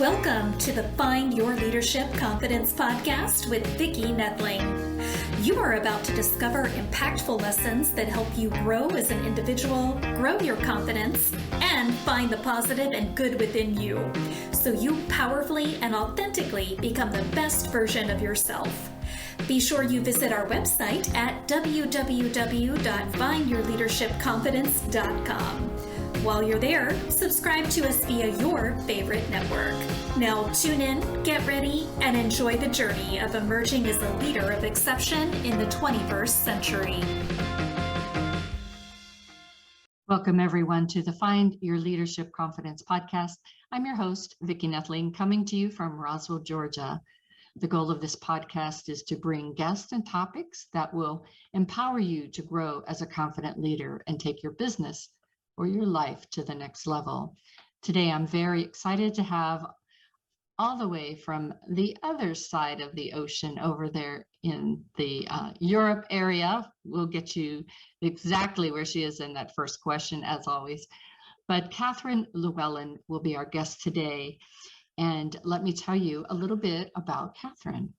Welcome to the Find Your Leadership Confidence podcast with Vicki Netling. You are about to discover impactful lessons that help you grow as an individual, grow your confidence, and find the positive and good within you, so you powerfully and authentically become the best version of yourself. Be sure you visit our website at www.findyourleadershipconfidence.com. While you're there, subscribe to us via your favorite network. Now tune in, get ready, and enjoy the journey of emerging as a leader of exception in the 21st century. Welcome, everyone, to the Find Your Leadership Confidence podcast. I'm your host, Vicki Netling, coming to you from Roswell, Georgia. The goal of this podcast is to bring guests and topics that will empower you to grow as a confident leader and take your business or your life to the next level. Today, I'm very excited to have all the way from the other side of the ocean over there in the Europe area. We'll get you exactly where she is in that first question, as always. But Catherine Llewellyn will be our guest today. And let me tell you a little bit about Catherine.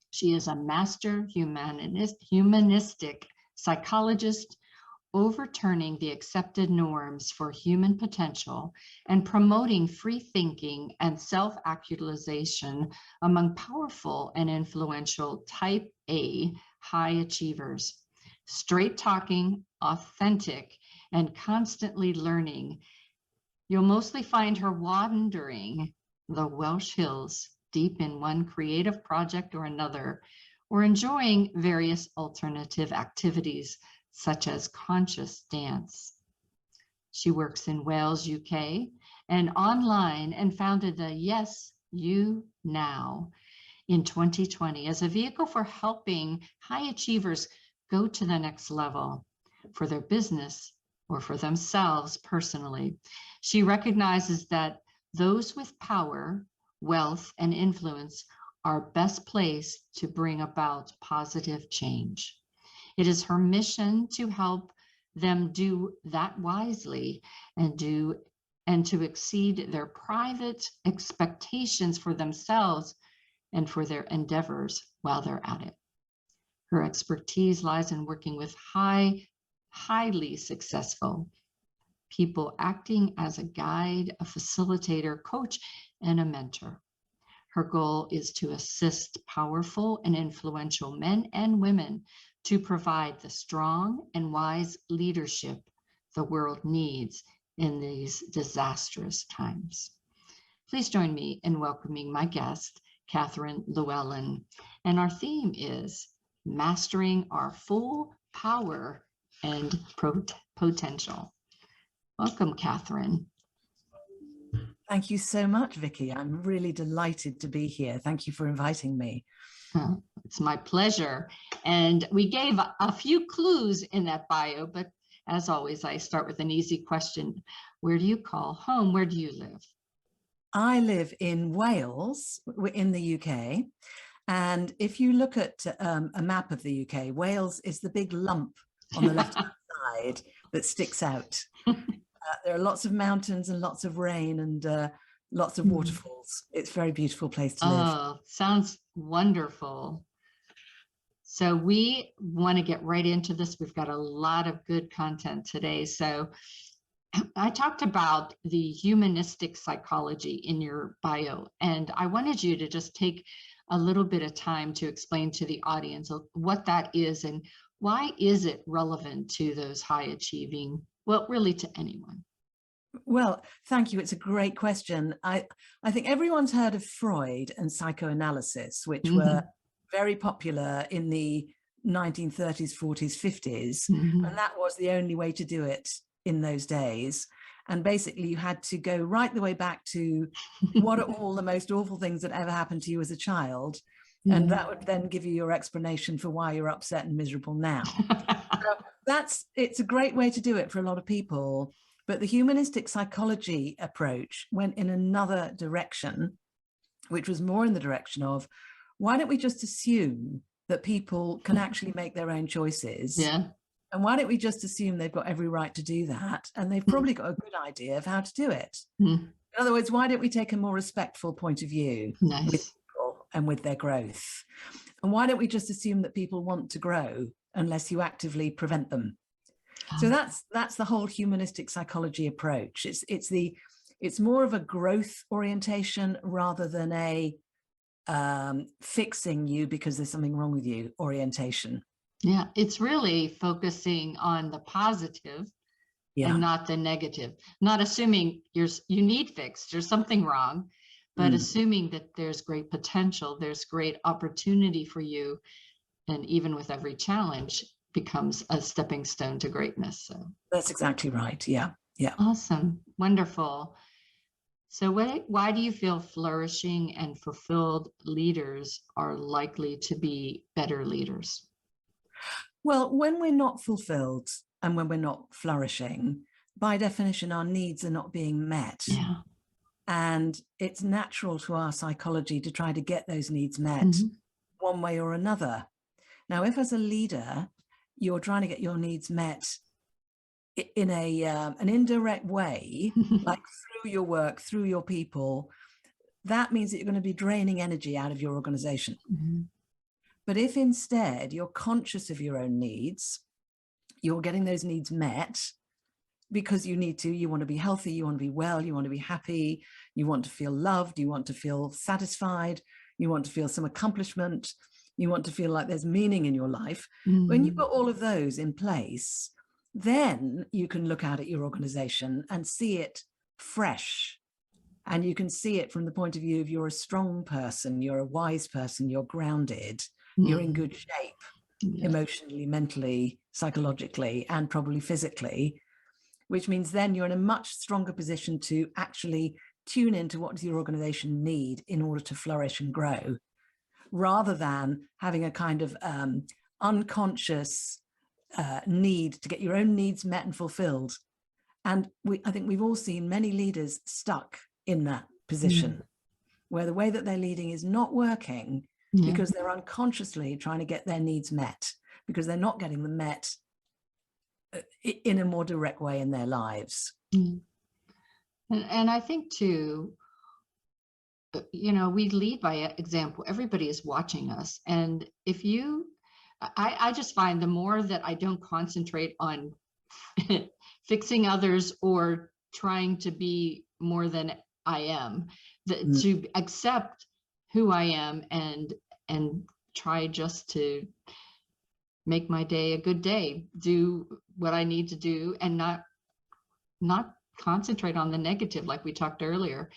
She is a master humanistic psychologist, overturning the accepted norms for human potential and promoting free thinking and self-actualization among powerful and influential type A high achievers. Straight talking, authentic, and constantly learning. You'll mostly find her wandering the Welsh hills deep in one creative project or another, or enjoying various alternative activities such as conscious dance. She works in Wales, UK, and online, and founded the Yes, You Now in 2020 as a vehicle for helping high achievers go to the next level for their business or for themselves personally. She recognizes that those with power, wealth, and influence are best placed to bring about positive change. It is her mission to help them do that wisely and to exceed their private expectations for themselves and for their endeavors while they're at it. Her expertise lies in working with highly successful people, acting as a guide, a facilitator, coach, and a mentor. Her goal is to assist powerful and influential men and women to provide the strong and wise leadership the world needs in these disastrous times. Please join me in welcoming my guest, Catherine Llewellyn. And our theme is Mastering Our Full Power and Potential. Welcome, Catherine. Thank you so much, Vicki. I'm really delighted to be here. Thank you for inviting me. It's my pleasure. And we gave a few clues in that bio, but as always, I start with an easy question. Where do you call home? Where do you live? I live in Wales, in the UK. And if you look at a map of the UK, Wales is the big lump on the left-hand side that sticks out. There are lots of mountains and lots of rain and lots of waterfalls. It's a very beautiful place to live. Oh, sounds wonderful. So we want to get right into this. We've got a lot of good content today. So I talked about the humanistic psychology in your bio, and I wanted you to just take a little bit of time to explain to the audience what that is and why is it relevant to those high achieving, well, really to anyone. Well, thank you. It's a great question. I think everyone's heard of Freud and psychoanalysis, which were very popular in the 1930s, 40s, 50s. And that was the only way to do it in those days. And basically you had to go right the way back to what are all the most awful things that ever happened to you as a child. And that would then give you your explanation for why you're upset and miserable now. So it's a great way to do it for a lot of people. But the humanistic psychology approach went in another direction, which was more in the direction of, why don't we just assume that people can actually make their own choices? Yeah. And why don't we just assume they've got every right to do that? And they've probably got a good idea of how to do it. In In other words, why don't we take a more respectful point of view Nice. with people and with their growth? And why don't we just assume that people want to grow unless you actively prevent them? So that's the whole humanistic psychology approach. It's more of a growth orientation rather than a fixing you because there's something wrong with you orientation. Yeah, it's really focusing on the positive and not the negative. Not assuming you need fixed, there's something wrong, but assuming that there's great potential, there's great opportunity for you, and even with every challenge becomes a stepping stone to greatness. So that's exactly right. Yeah. Awesome. Wonderful. So why do you feel flourishing and fulfilled leaders are likely to be better leaders? Well, when we're not fulfilled and when we're not flourishing, by definition, our needs are not being met. Yeah. And it's natural to our psychology to try to get those needs met one way or another. Now, if as a leader, you're trying to get your needs met in an indirect way, like through your work, through your people, that means that you're going to be draining energy out of your organization. But if instead you're conscious of your own needs, you're getting those needs met because you want to be healthy, you want to be well, you want to be happy, you want to feel loved, you want to feel satisfied, you want to feel some accomplishment, you want to feel like there's meaning in your life. When you've got all of those in place, then you can look out at your organization and see it fresh. And you can see it from the point of view of you're a strong person, you're a wise person, you're grounded, you're in good shape, emotionally, mentally, psychologically, and probably physically, which means then you're in a much stronger position to actually tune into what does your organization need in order to flourish and grow, rather than having a kind of unconscious need to get your own needs met and fulfilled. And I think we've all seen many leaders stuck in that position where the way that they're leading is not working because they're unconsciously trying to get their needs met, because they're not getting them met in a more direct way in their lives. And I think too, we lead by example. Everybody is watching us. And if I just find the more that I don't concentrate on fixing others or trying to be more than I am, to accept who I am and try just to make my day a good day, do what I need to do, and not concentrate on the negative like we talked earlier.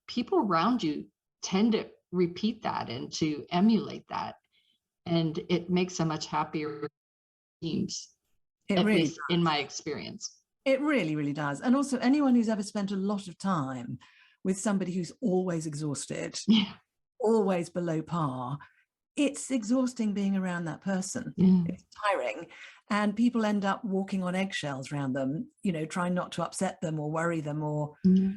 People around you tend to repeat that and to emulate that, and it makes a much happier teams, at least in my experience. It really, really does. And also anyone who's ever spent a lot of time with somebody who's always exhausted, always below par, it's exhausting being around that person. It's tiring. And people end up walking on eggshells around them, trying not to upset them or worry them or, and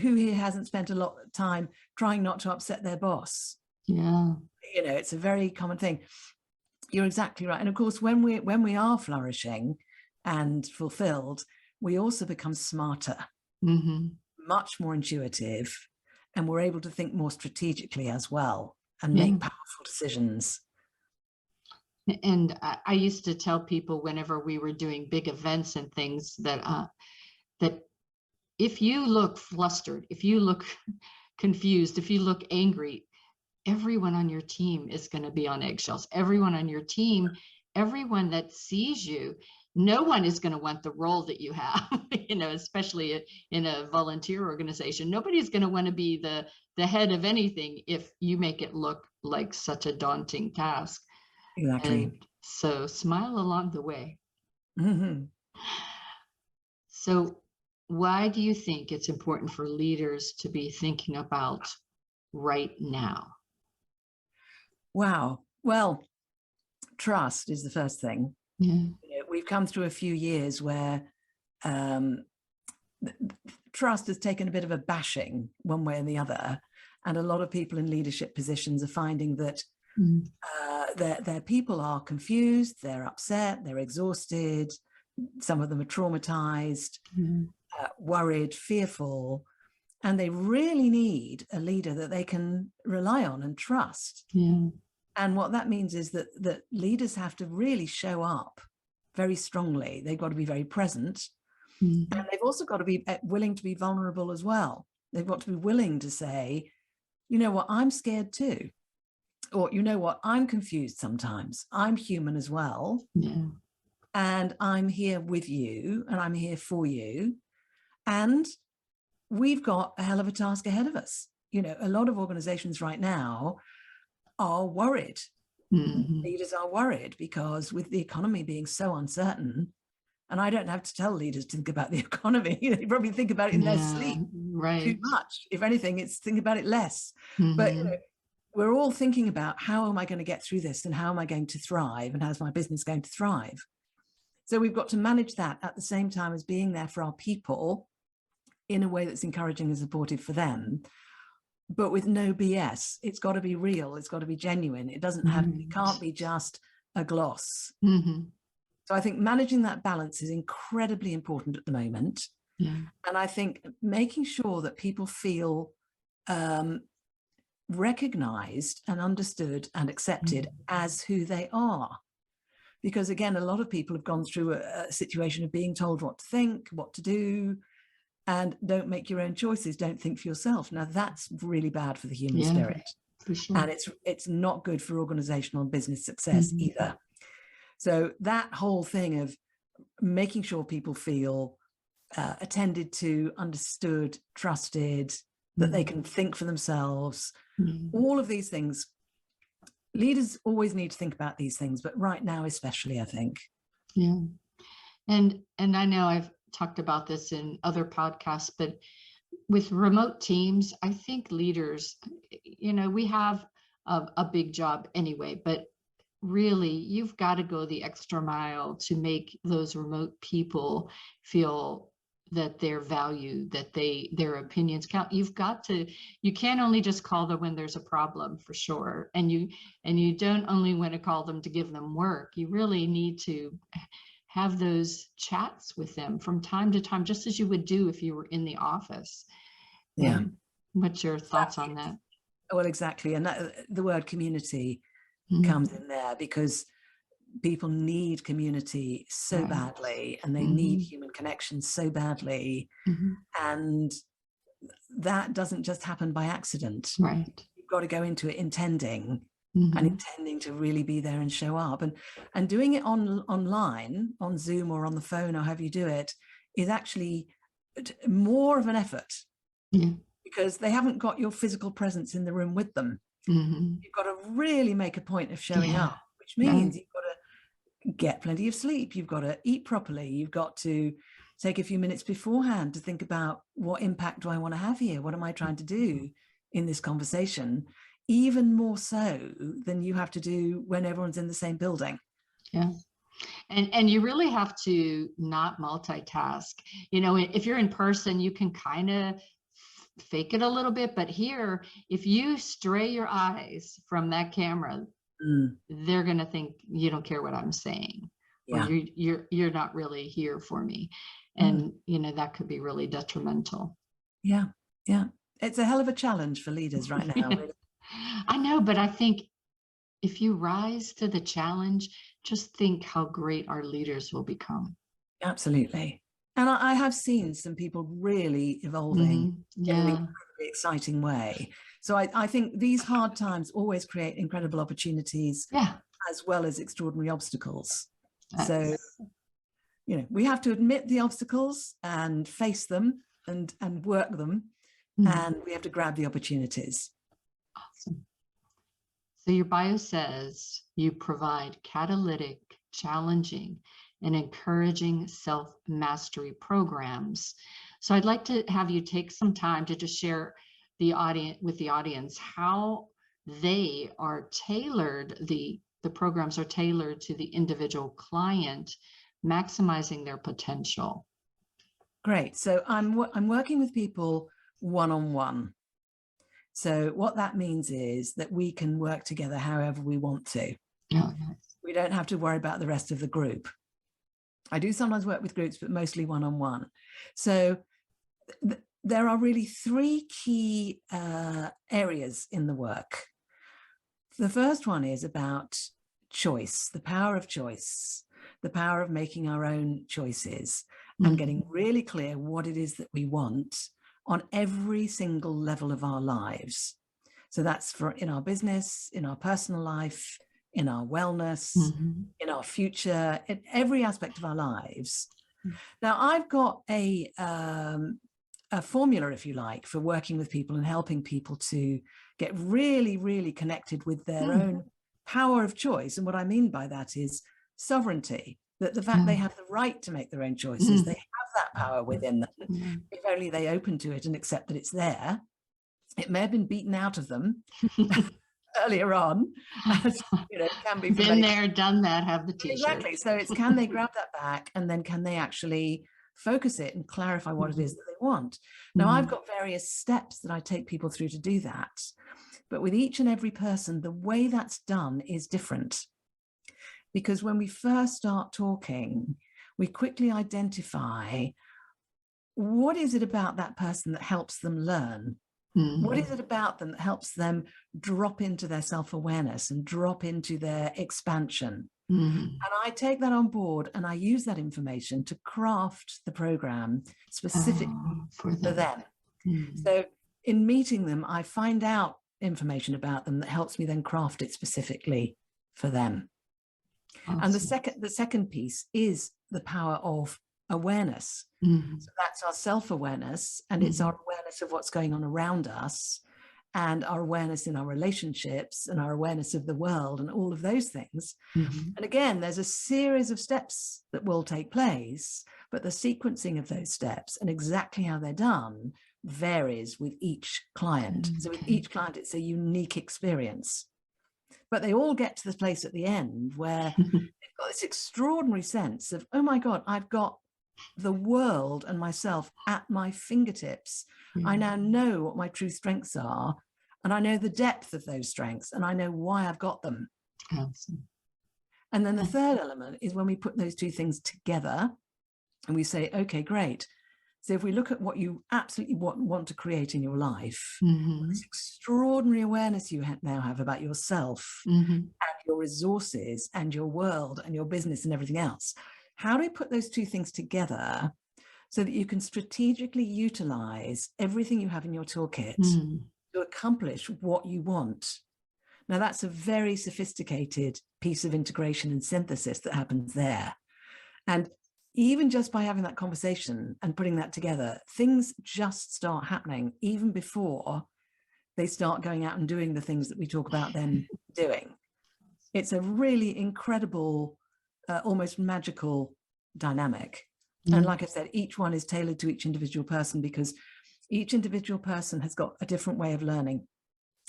who here hasn't spent a lot of time trying not to upset their boss? It's a very common thing. You're exactly right. And of course, when we are flourishing and fulfilled, we also become smarter, much more intuitive, and we're able to think more strategically as well and make powerful decisions. And I used to tell people whenever we were doing big events and things that if you look flustered, if you look confused, if you look angry, everyone on your team is going to be on eggshells. Everyone on your team, everyone that sees you, no one is going to want the role that you have, especially in a volunteer organization. Nobody's going to want to be the head of anything if you make it look like such a daunting task. Exactly. And so smile along the way. So why do you think it's important for leaders to be thinking about right now? Wow. Well, trust is the first thing. We've come through a few years where trust has taken a bit of a bashing one way and the other. And a lot of people in leadership positions are finding that their people are confused, they're upset, they're exhausted. Some of them are traumatized, worried, fearful. And they really need a leader that they can rely on and trust. Yeah. And what that means is that leaders have to really show up very strongly. They've got to be very present. Mm-hmm. And they've also got to be willing to be vulnerable as well. They've got to be willing to say, you know what, I'm scared too. Or, you know what, I'm confused sometimes. I'm human as well. Yeah. And I'm here with you and I'm here for you. And we've got a hell of a task ahead of us. You know, a lot of organizations right now are worried. Mm-hmm. Leaders are worried because with the economy being so uncertain, and I don't have to tell leaders to think about the economy, they probably think about it in their sleep too much. If anything, it's think about it less. Mm-hmm. But you know, we're all thinking about how am I going to get through this and how am I going to thrive and how's my business going to thrive? So we've got to manage that at the same time as being there for our people in a way that's encouraging and supportive for them, but with no BS. It's got to be real. It's got to be genuine. It doesn't have, it can't be just a gloss. Mm-hmm. So I think managing that balance is incredibly important at the moment. Yeah. And I think making sure that people feel recognized and understood and accepted as who they are. Because again, a lot of people have gone through a situation of being told what to think, what to do, and don't make your own choices, don't think for yourself. Now that's really bad for the human spirit. For sure. And it's not good for organizational and business success either. So that whole thing of making sure people feel attended to, understood, trusted, that they can think for themselves, all of these things. Leaders always need to think about these things, but right now especially, I think. Yeah. And I know I've talked about this in other podcasts, but with remote teams, I think leaders, you know, we have a big job anyway, but really you've got to go the extra mile to make those remote people feel that they're valued, that their opinions count. You can't only just call them when there's a problem, for sure. And you don't only want to call them to give them work. You really need to have those chats with them from time to time, just as you would do if you were in the office. Yeah. What's your thoughts on that? Well, exactly. And the word community comes in there because people need community so badly, and they need human connection so badly. And that doesn't just happen by accident. Right. You've got to go into it intending and intending to really be there and show up, and doing it online, on Zoom or on the phone or however you do it, is actually more of an effort because they haven't got your physical presence in the room with them. You've got to really make a point of showing up, which means you've got to get plenty of sleep. You've got to eat properly. You've got to take a few minutes beforehand to think about what impact do I want to have here? What am I trying to do in this conversation? Even more so than you have to do when everyone's in the same building. Yeah. And you really have to not multitask. You know, if you're in person, you can kind of fake it a little bit, but here, if you stray your eyes from that camera, they're going to think you don't care what I'm saying, or you're not really here for me. And, you know, that could be really detrimental. Yeah. Yeah. It's a hell of a challenge for leaders right now. I know, but I think if you rise to the challenge, just think how great our leaders will become. Absolutely. And I have seen some people really evolving in an incredibly exciting way. So I think these hard times always create incredible opportunities as well as extraordinary obstacles. So, you know, we have to admit the obstacles and face them and work them. And we have to grab the opportunities. Awesome. So your bio says you provide catalytic, challenging, and encouraging self-mastery programs. So I'd like to have you take some time to just share the audience how they are tailored, the programs are tailored to the individual client, maximizing their potential. Great. So I'm working with people one-on-one. So what that means is that we can work together however we want to. Oh, nice. We don't have to worry about the rest of the group. I do sometimes work with groups, but mostly one-on-one. So there are really three key areas in the work. The first one is about choice, the power of choice, the power of making our own choices and getting really clear what it is that we want on every single level of our lives. So that's for in our business, in our personal life, in our wellness, in our future, in every aspect of our lives. Now, I've got a formula, if you like, for working with people and helping people to get really, really connected with their own power of choice. And what I mean by that is sovereignty, that the fact they have the right to make their own choices, they have that power within them, if only they open to it and accept that it's there. It may have been beaten out of them earlier on, as can be been there, done that, have the t-shirt. Exactly. So it's, can they grab that back, and then can they actually focus it and clarify what it is that they want? Now, I've got various steps that I take people through to do that, but with each and every person, the way that's done is different. Because when we first start talking, we quickly identify what is it about that person that helps them learn? What is it about them that helps them drop into their self-awareness and drop into their expansion? And I take that on board and I use that information to craft the program specifically for them. So in meeting them, I find out information about them that helps me then craft it specifically for them. Awesome. And the second piece is the power of awareness. So that's our self-awareness, and it's our awareness of what's going on around us, and our awareness in our relationships, and our awareness of the world, and all of those things. And again, there's a series of steps that will take place, but the sequencing of those steps and exactly how they're done varies with each client. So with each client, it's a unique experience. But they all get to the place at the end where they've got this extraordinary sense of, oh my God, I've got the world and myself at my fingertips. I now know what my true strengths are, and I know the depth of those strengths, and I know why I've got them. Awesome. And then the third element is when we put those two things together and we say, okay, great. So if we look at what you absolutely want to create in your life, this extraordinary awareness you now have about yourself and your resources and your world and your business and everything else, how do we put those two things together so that you can strategically utilize everything you have in your toolkit to accomplish what you want? Now, that's a very sophisticated piece of integration and synthesis that happens there. And even just by having that conversation and putting that together, things just start happening even before they start going out and doing the things that we talk about then doing. It's a really incredible, almost magical dynamic. And like I said, each one is tailored to each individual person, because each individual person has got a different way of learning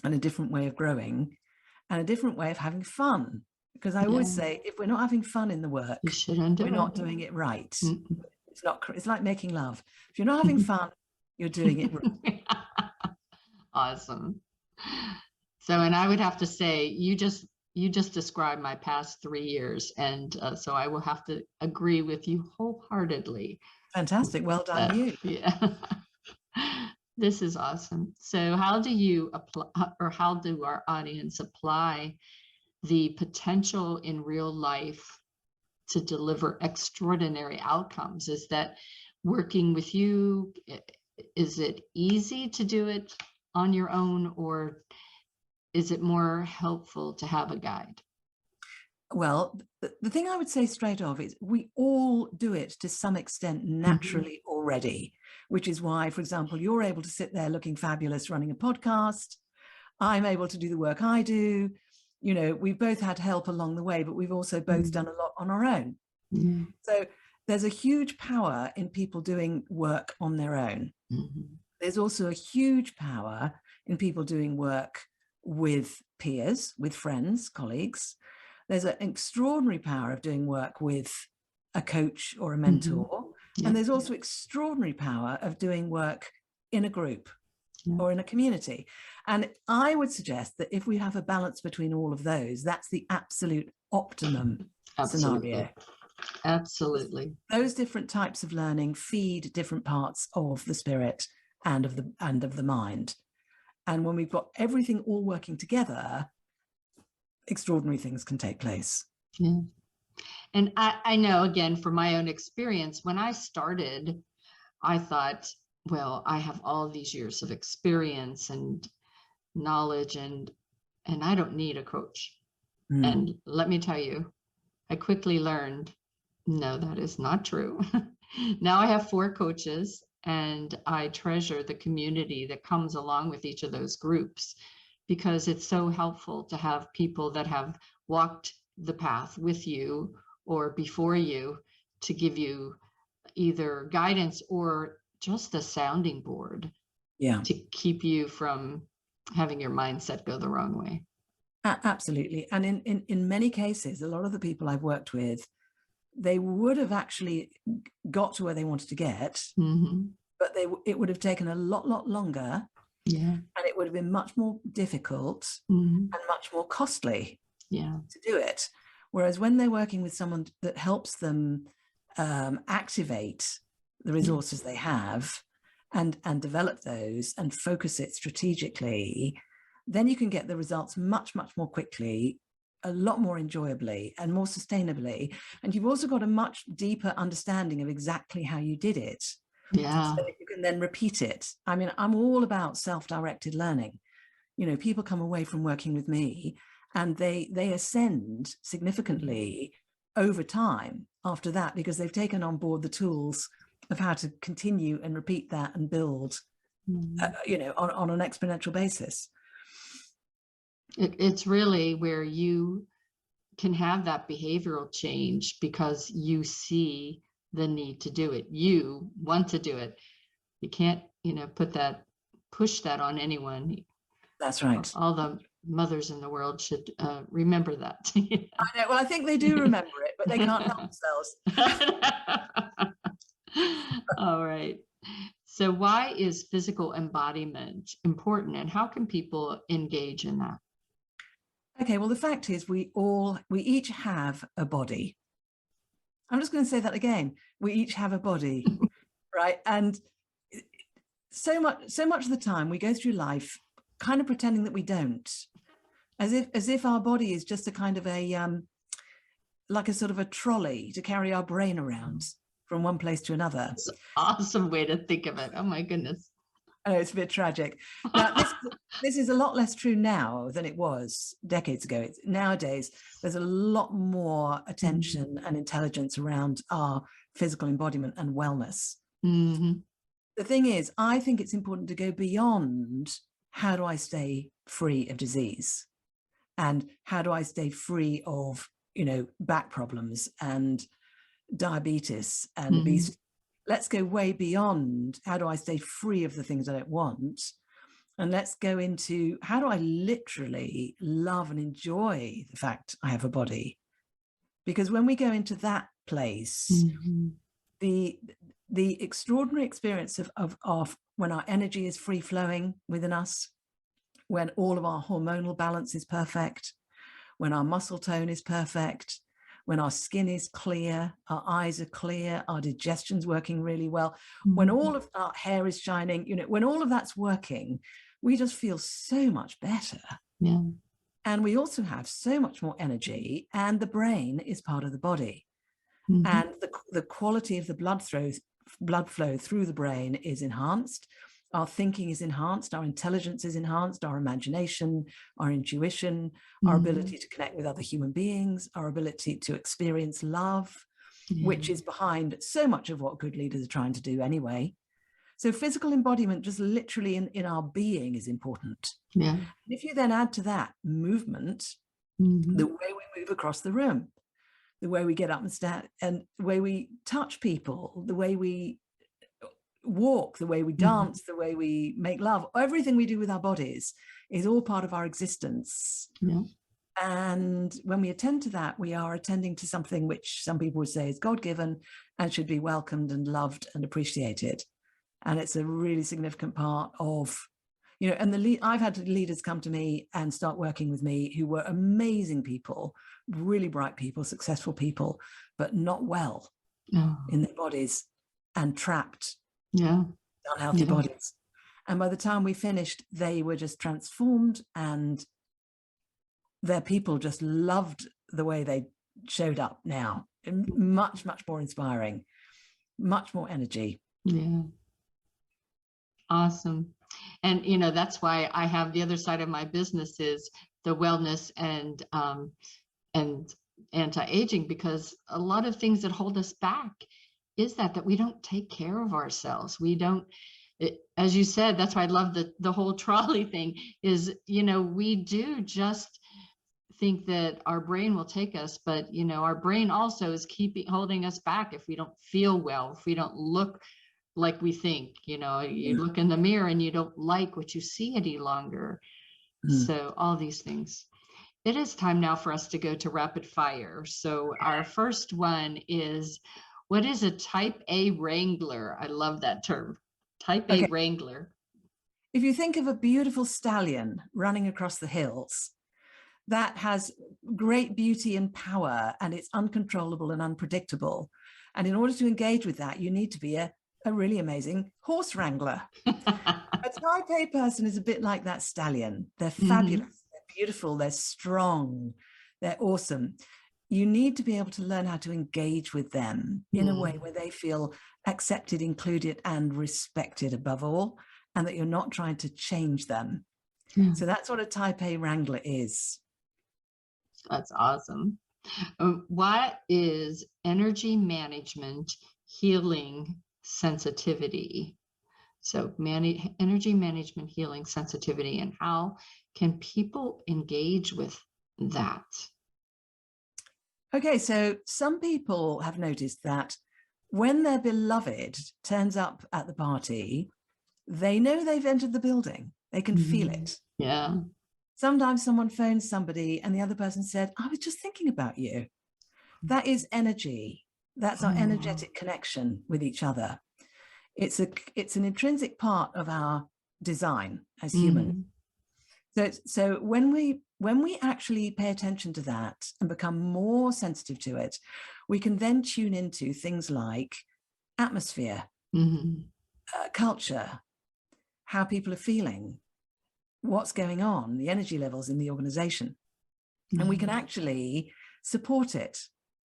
and a different way of growing and a different way of having fun. Because I always say, if we're not having fun in the work, we're not doing it right. It's like making love. If you're not having fun, you're doing it right. Awesome. So, and I would have to say, you just described my past 3 years, and so I will have to agree with you wholeheartedly. Fantastic. Well done, you. Yeah. This is awesome. So how do you apply, or how do our audience apply the potential in real life to deliver extraordinary outcomes? Is that working with you? Is it easy to do it on your own, or is it more helpful to have a guide? Well, the thing I would say straight off is we all do it to some extent naturally already, which is why, for example, you're able to sit there looking fabulous running a podcast. I'm able to do the work I do. You know, we've both had help along the way, but we've also both done a lot on our own. So there's a huge power in people doing work on their own. There's also a huge power in people doing work with peers, with friends, colleagues. There's an extraordinary power of doing work with a coach or a mentor. And there's also extraordinary power of doing work in a group or in a community. And I would suggest that if we have a balance between all of those, that's the absolute optimum scenario. Absolutely. Those different types of learning feed different parts of the spirit and of the mind. And when we've got everything all working together, extraordinary things can take place. Yeah. And I know, again, from my own experience, when I started, I thought, well, I have all these years of experience and knowledge, and I don't need a coach. And let me tell you, I quickly learned, no, that is not true. Now I have 4 coaches, and I treasure the community that comes along with each of those groups, because it's so helpful to have people that have walked the path with you or before you to give you either guidance or just a sounding board, to keep you from having your mindset go the wrong way. Absolutely. And in many cases, a lot of the people I've worked with, they would have actually got to where they wanted to get, but it would have taken a lot longer. Yeah. And it would have been much more difficult and much more costly to do it. Whereas when they're working with someone that helps them activate the resources they have and develop those and focus it strategically, then you can get the results much more quickly, a lot more enjoyably and more sustainably. And you've also got a much deeper understanding of exactly how you did it. Yeah. So that you can then repeat it. I mean, I'm all about self-directed learning. You know, people come away from working with me and they ascend significantly over time after that, because they've taken on board the tools of how to continue and repeat that and build, you know, on an exponential basis. It's really where you can have that behavioral change because you see the need to do it. You want to do it. You can't, you know, push that on anyone. That's right. All the mothers in the world should remember that. I know. Well, I think they do remember it, but they can't help themselves. All right. So why is physical embodiment important, and how can people engage in that? Okay, well, the fact is we each have a body. I'm just going to say that again. We each have a body, right? And so much of the time we go through life kind of pretending that we don't, as if our body is just a kind of like a sort of a trolley to carry our brain around from one place to another. That's an awesome way to think of it. Oh my goodness. I know, it's a bit tragic. Now, this is a lot less true now than it was decades ago. Nowadays, there's a lot more attention and intelligence around our physical embodiment and wellness. The thing is, I think it's important to go beyond how do I stay free of disease and how do I stay free of, you know, back problems and diabetes and obesity. Let's go way beyond how do I stay free of the things I don't want, and let's go into how do I literally love and enjoy the fact I have a body. Because when we go into that place, the extraordinary experience of when our energy is free flowing within us, when all of our hormonal balance is perfect, when our muscle tone is perfect, when our skin is clear, our eyes are clear, our digestion's working really well, when all of our hair is shining, you know, when all of that's working, we just feel so much better. Yeah. And we also have so much more energy, and the brain is part of the body. And the quality of the blood flow through the brain is enhanced. Our thinking is enhanced, our intelligence is enhanced, our imagination, our intuition, our ability to connect with other human beings, our ability to experience love, which is behind so much of what good leaders are trying to do anyway. So physical embodiment just literally in our being is important. Yeah. And if you then add to that movement, the way we move across the room, the way we get up and stand, and the way we touch people, the way we walk, the way we dance, the way we make love, everything we do with our bodies is all part of our existence. Yeah. And when we attend to that, we are attending to something which some people would say is God-given and should be welcomed and loved and appreciated. And it's a really significant part of, you know, and I've had leaders come to me and start working with me who were amazing people, really bright people, successful people, but not well in their bodies and trapped. Yeah. Unhealthy bodies. And by the time we finished, they were just transformed, and their people just loved the way they showed up now. Much, much more inspiring, much more energy. Yeah. Awesome. And, that's why I have the other side of my business is the wellness and anti-aging, because a lot of things that hold us back is that we don't take care of ourselves. We don't, as you said, that's why I love the whole trolley thing is, we do just think that our brain will take us, but our brain also is holding us back if we don't feel well, if we don't look like we think. You look in the mirror and you don't like what you see any longer. So all these things. It is time now for us to go to rapid fire. So our first one is, what is a type A wrangler? I love that term. Type A wrangler. If you think of a beautiful stallion running across the hills, that has great beauty and power, and it's uncontrollable and unpredictable. And in order to engage with that, you need to be a really amazing horse wrangler. A type A person is a bit like that stallion. They're fabulous, they're beautiful, they're strong, they're awesome. You need to be able to learn how to engage with them in a way where they feel accepted, included, and respected above all, and that you're not trying to change them. So that's what a type A wrangler is. That's awesome. What is energy management healing sensitivity? So energy management healing sensitivity, and how can people engage with that? Okay, so some people have noticed that when their beloved turns up at the party, they know they've entered the building. They can feel it. Yeah. Sometimes someone phones somebody and the other person said, I was just thinking about you. That is energy. That's our energetic connection with each other. It's an intrinsic part of our design as humans. So when we actually pay attention to that and become more sensitive to it, we can then tune into things like atmosphere, culture, how people are feeling, what's going on, the energy levels in the organization. And we can actually support it.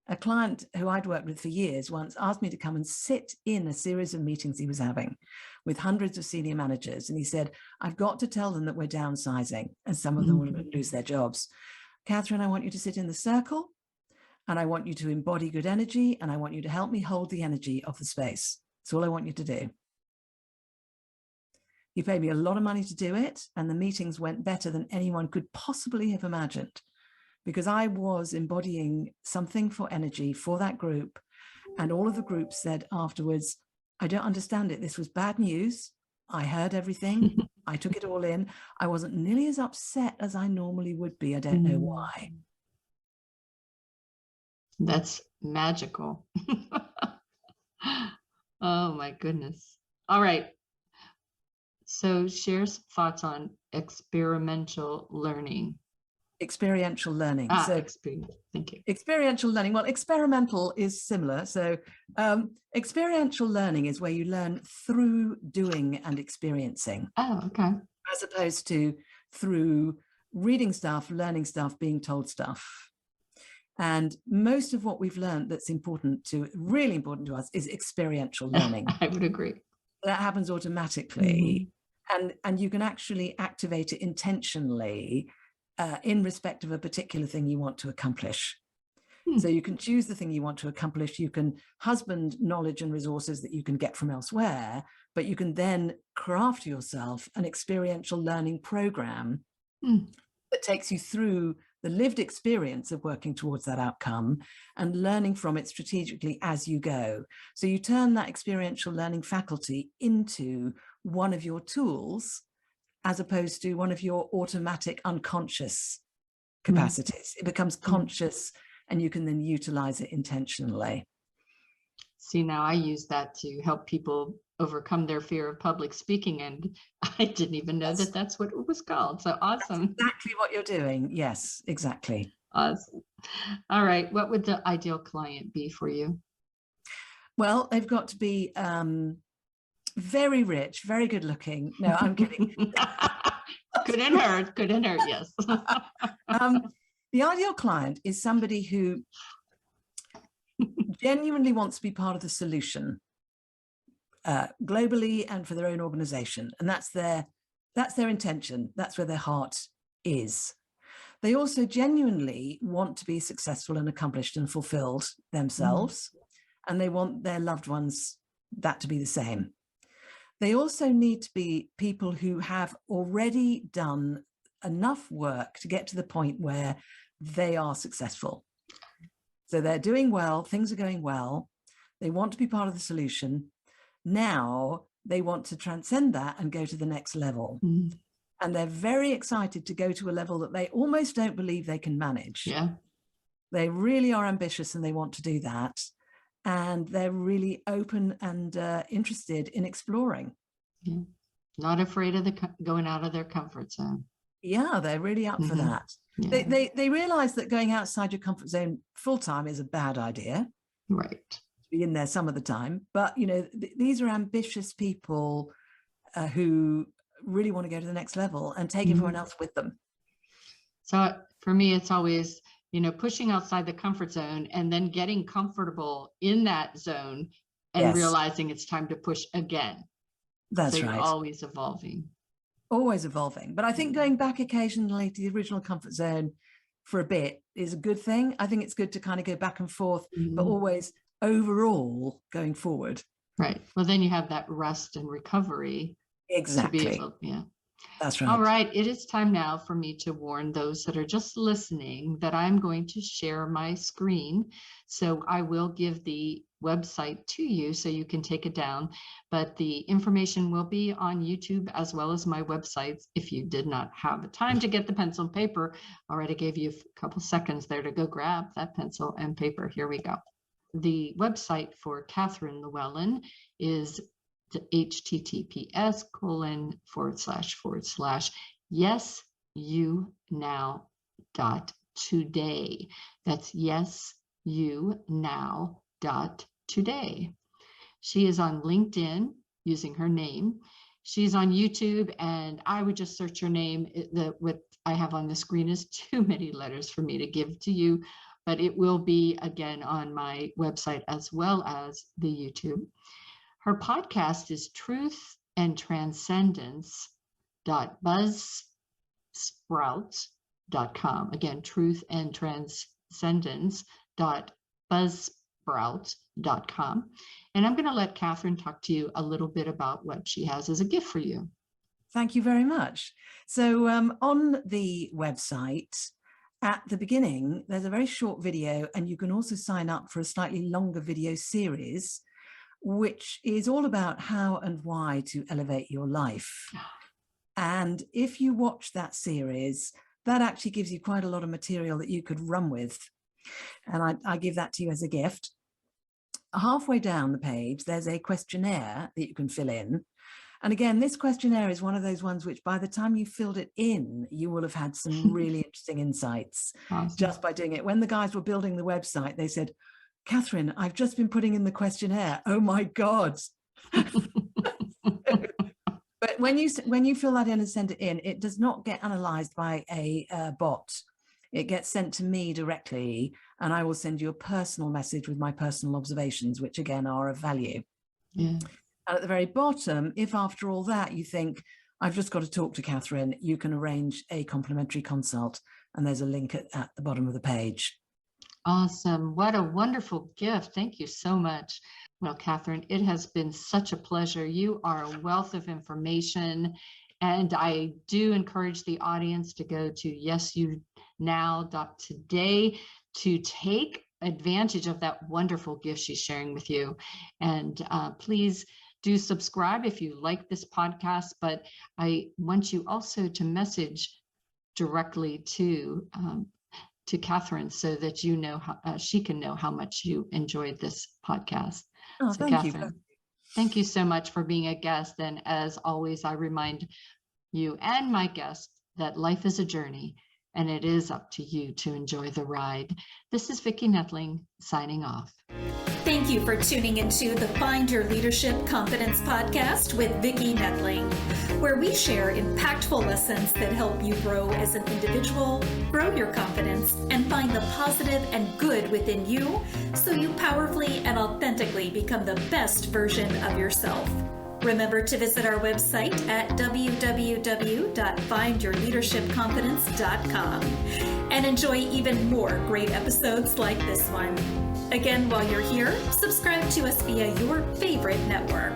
A client who I'd worked with for years once asked me to come and sit in a series of meetings he was having with hundreds of senior managers. And he said, I've got to tell them that we're downsizing and some of them will lose their jobs. Catherine, I want you to sit in the circle, and I want you to embody good energy, and I want you to help me hold the energy of the space. That's all I want you to do. He paid me a lot of money to do it, and the meetings went better than anyone could possibly have imagined, because I was embodying something for energy for that group. And all of the groups said afterwards, I don't understand it. This was bad news. I heard everything. I took it all in. I wasn't nearly as upset as I normally would be. I don't know why. That's magical. Oh my goodness. All right. So share thoughts on experiential learning. Experiential learning. Thank you. Experiential learning. Well, experimental is similar. So experiential learning is where you learn through doing and experiencing. Oh, okay. As opposed to through reading stuff, learning stuff, being told stuff. And most of what we've learned that's really important to us is experiential learning. I would agree. That happens automatically. And you can actually activate it intentionally in respect of a particular thing you want to accomplish. So you can choose the thing you want to accomplish. You can husband knowledge and resources that you can get from elsewhere, but you can then craft yourself an experiential learning program that takes you through the lived experience of working towards that outcome and learning from it strategically as you go. So you turn that experiential learning faculty into one of your tools, as opposed to one of your automatic unconscious capacities. It becomes conscious, and you can then utilize it intentionally. See, now I use that to help people overcome their fear of public speaking, and I didn't even know that that's what it was called. So awesome. That's exactly what you're doing. Yes, exactly. Awesome. All right. What would the ideal client be for you? Well, they've got to be very rich, very good looking. No, I'm kidding. Couldn't hurt, yes. The ideal client is somebody who genuinely wants to be part of the solution, globally and for their own organization. And that's their intention. That's where their heart is. They also genuinely want to be successful and accomplished and fulfilled themselves. And they want their loved ones that to be the same. They also need to be people who have already done enough work to get to the point where they are successful. So they're doing well, things are going well. They want to be part of the solution. Now they want to transcend that and go to the next level. And they're very excited to go to a level that they almost don't believe they can manage. Yeah. They really are ambitious and they want to do that. And they're really open and interested in exploring. Yeah. Not afraid of going out of their comfort zone. Yeah, they're really up for that. Yeah. They realize that going outside your comfort zone full time is a bad idea. Right. To be in there some of the time. But, you know, these are ambitious people who really want to go to the next level and take everyone else with them. So for me, it's always, you know, pushing outside the comfort zone and then getting comfortable in that zone and realizing it's time to push again. That's so right. You're always evolving. Always evolving. But I think going back occasionally to the original comfort zone for a bit is a good thing. I think it's good to kind of go back and forth, but always overall going forward. Right. Well, then you have that rest and recovery. Exactly. Yeah. That's right. All right. It is time now for me to warn those that are just listening that I'm going to share my screen. So I will give the website to you so you can take it down. But the information will be on YouTube as well as my websites. If you did not have the time to get the pencil and paper, I already gave you a couple seconds there to go grab that pencil and paper. Here we go. The website for Catherine Llewellyn is the https://yesyounow.today. That's yesyounow.today. She is on LinkedIn using her name. She's on YouTube, and I would just search her name. What I have on the screen is too many letters for me to give to you, but it will be again on my website as well as the YouTube. Her podcast is Truth and Transcendence.buzzsprout.com. Again, Truth and Transcendence.buzzsprout.com. And I'm going to let Catherine talk to you a little bit about what she has as a gift for you. Thank you very much. So on the website, at the beginning, there's a very short video, and you can also sign up for a slightly longer video series, which is all about how and why to elevate your life. And if you watch that series, that actually gives you quite a lot of material that you could run with. And I give that to you as a gift. Halfway down the page, there's a questionnaire that you can fill in. And again, this questionnaire is one of those ones which by the time you filled it in, you will have had some really interesting insights just by doing it. When the guys were building the website, they said, Catherine, I've just been putting in the questionnaire. Oh my God. But when you fill that in and send it in, it does not get analyzed by a bot. It gets sent to me directly, and I will send you a personal message with my personal observations, which again are of value. Yeah. And at the very bottom, if after all that you think, I've just got to talk to Catherine, you can arrange a complimentary consult, and there's a link at the bottom of the page. Awesome. What a wonderful gift. Thank you so much. Well, Catherine, it has been such a pleasure. You are a wealth of information, and I do encourage the audience to go to yesyounow.today to take advantage of that wonderful gift she's sharing with you. And please do subscribe if you like this podcast, but I want you also to message directly to Catherine so that you know how she can know how much you enjoyed this podcast. Oh, so thank Catherine, you. Thank you so much for being a guest. And as always, I remind you and my guests that life is a journey and it is up to you to enjoy the ride. This is Vicki Nettling signing off. Thank you for tuning into the Find Your Leadership Confidence podcast with Vicki Nettling, where we share impactful lessons that help you grow as an individual, grow your confidence, and find the positive and good within you so you powerfully and authentically become the best version of yourself. Remember to visit our website at www.findyourleadershipconfidence.com and enjoy even more great episodes like this one. Again, while you're here, subscribe to us via your favorite network.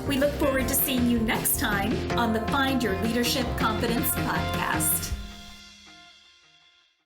We look forward to seeing you next time on the Find Your Leadership Confidence podcast.